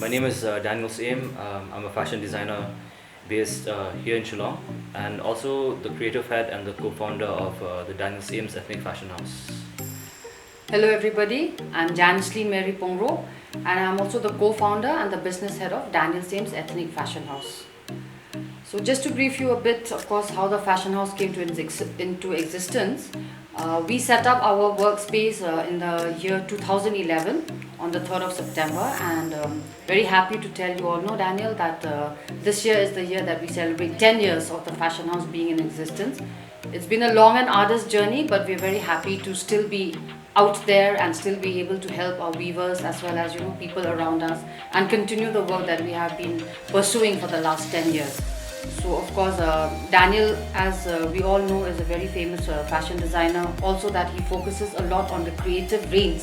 My name is Daniel Syiem. I'm a fashion designer based here in Shillong, and also the creative head and the co-founder of the Daniel Syem's Ethnic Fashion House. Hello everybody, I'm Janice Mary Pongro and I'm also the co-founder and the business head of Daniel Syem's Ethnic Fashion House. So just to brief you a bit, of course, how the fashion house came into existence. We set up our workspace in the year 2011 on the 3rd of September, and very happy to tell you all, Daniel, that this year is the year that we celebrate 10 years of the fashion house being in existence. It's been a long and arduous journey, but we're very happy to still be out there and still be able to help our weavers as well as people around us and continue the work that we have been pursuing for the last 10 years. So of course, Daniel, as we all know, is a very famous fashion designer. Also that he focuses a lot on the creative range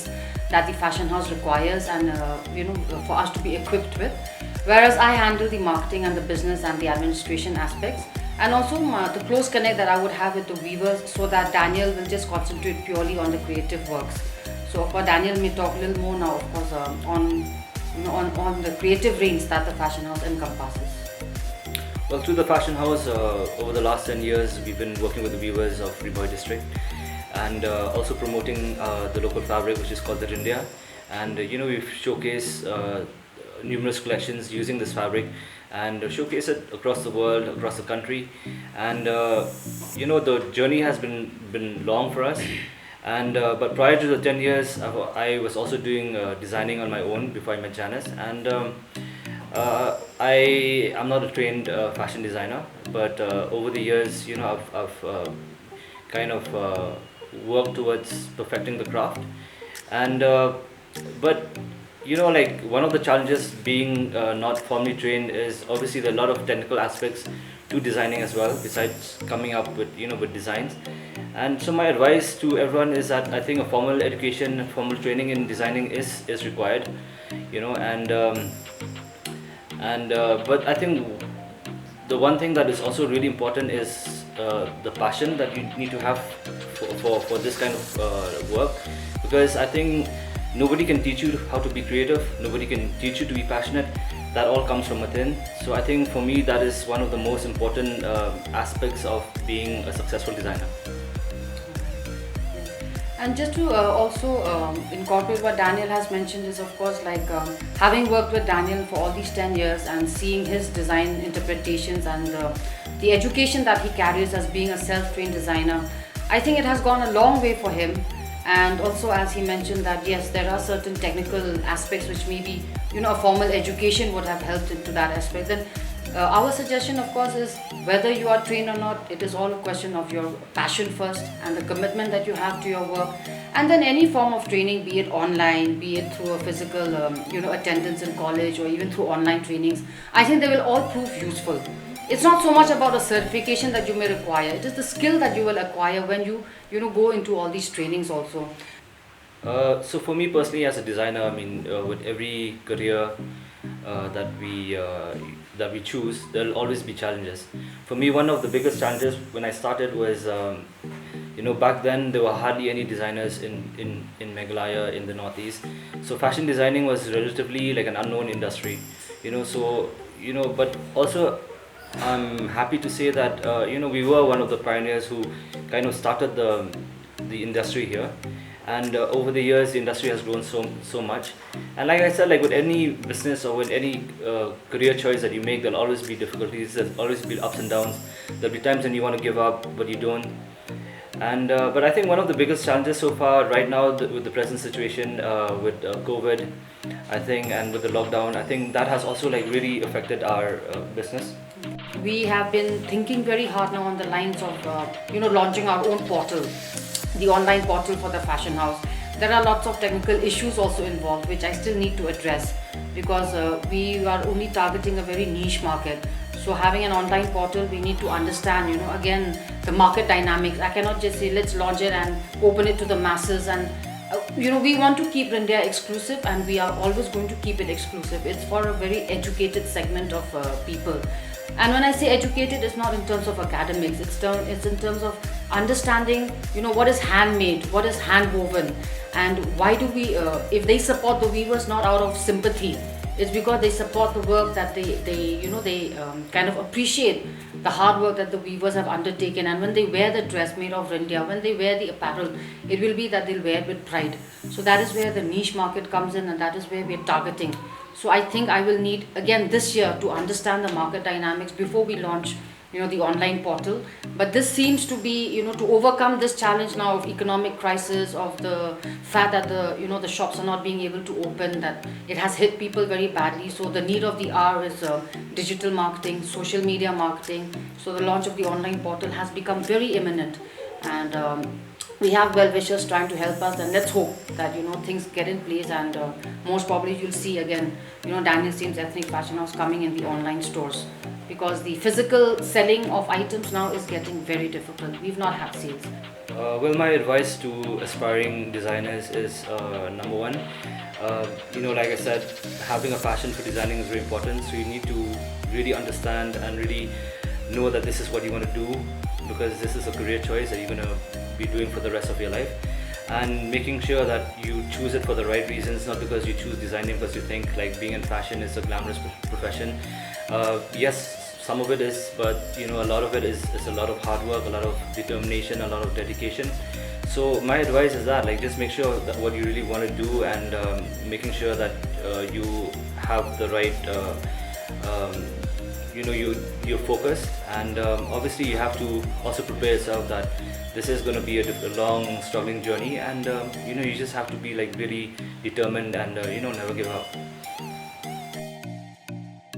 that the fashion house requires and for us to be equipped with. Whereas I handle the marketing and the business and the administration aspects, and also the close connect that I would have with the weavers, so that Daniel will just concentrate purely on the creative works. So of course, Daniel may talk a little more now, of course, on the creative range that the fashion house encompasses. Well, through the fashion house, over the last 10 years, we've been working with the weavers of Ryndia district and also promoting the local fabric, which is called the Ryndia. And we've showcased numerous collections using this fabric and showcase it across the world, across the country. And the journey has been long for us. And but prior to the 10 years, I was also doing designing on my own before I met Janice. And I'm not a trained fashion designer, but over the years, I've kind of worked towards perfecting the craft. And but like one of the challenges being not formally trained is obviously there are a lot of technical aspects to designing as well, besides coming up with with designs. And so my advice to everyone is that I think a formal education, formal training in designing is required, but I think the one thing that is also really important is the passion that you need to have for this kind of work, because I think nobody can teach you how to be creative, nobody can teach you to be passionate. That all comes from within. So I think for me that is one of the most important aspects of being a successful designer. And just to also incorporate what Daniel has mentioned is, of course, like having worked with Daniel for all these 10 years and seeing his design interpretations and the education that he carries as being a self-trained designer, I think it has gone a long way for him. And also, as he mentioned, that yes, there are certain technical aspects which maybe a formal education would have helped into that aspect. Then our suggestion, of course, is whether you are trained or not, it is all a question of your passion first and the commitment that you have to your work. And then any form of training, be it online, be it through a physical attendance in college, or even through online trainings, I think they will all prove useful. It's not so much about a certification that you may require, it is the skill that you will acquire when you go into all these trainings also. So for me personally, as a designer, I mean, with every career that we choose, there'll always be challenges. For me, one of the biggest challenges when I started was, back then there were hardly any designers in Meghalaya, in the Northeast. So fashion designing was relatively like an unknown industry, but also I'm happy to say that we were one of the pioneers who kind of started the industry here. And over the years the industry has grown so much. And like I said, like with any business or with any career choice that you make, there'll always be difficulties, there'll always be ups and downs. There'll be times when you want to give up but you don't. And but I think one of the biggest challenges so far right now with the present situation with COVID, I think, and with the lockdown, I think that has also like really affected our business. We have been thinking very hard now on the lines of launching our own portal, the online portal for the fashion house. There are lots of technical issues also involved, which I still need to address, because we are only targeting a very niche market. So having an online portal, we need to understand again the market dynamics. I cannot just say let's launch it and open it to the masses. And we want to keep Ryndia exclusive, and we are always going to keep it exclusive. It's for a very educated segment of people. And when I say educated, it's not in terms of academics, it's in terms of understanding, what is handmade, what is hand woven, and why do we, if they support the weavers not out of sympathy, It's because they support the work that they kind of appreciate the hard work that the weavers have undertaken. And when they wear the dress made of Ryndia, when they wear the apparel, it will be that they'll wear it with pride. So that is where the niche market comes in, and that is where we're targeting. So I think I will need again this year to understand the market dynamics before we launch the online portal. But this seems to be to overcome this challenge now of economic crisis, of the fact that the shops are not being able to open, that it has hit people very badly. So the need of the hour is digital marketing, social media marketing. So the launch of the online portal has become very imminent, and we have well wishers trying to help us, and let's hope that things get in place, and most probably you'll see again Daniel Syem's Ethnic Fashion House coming in the online stores, because the physical selling of items now is getting very difficult. We've not had sales. Well, my advice to aspiring designers is number one, like I said, having a passion for designing is very important. So you need to really understand and really know that this is what you want to do, because this is a career choice that you're going to be doing for the rest of your life. And making sure that you choose it for the right reasons, not because you choose designing because you think like being in fashion is a glamorous profession. Yes, some of it is, but a lot of it is a lot of hard work, a lot of determination, a lot of dedication. So my advice is that like just make sure that what you really want to do, and making sure that you have the right you're focused, and obviously you have to also prepare yourself that this is going to be a long struggling journey, and you just have to be like really determined, and never give up.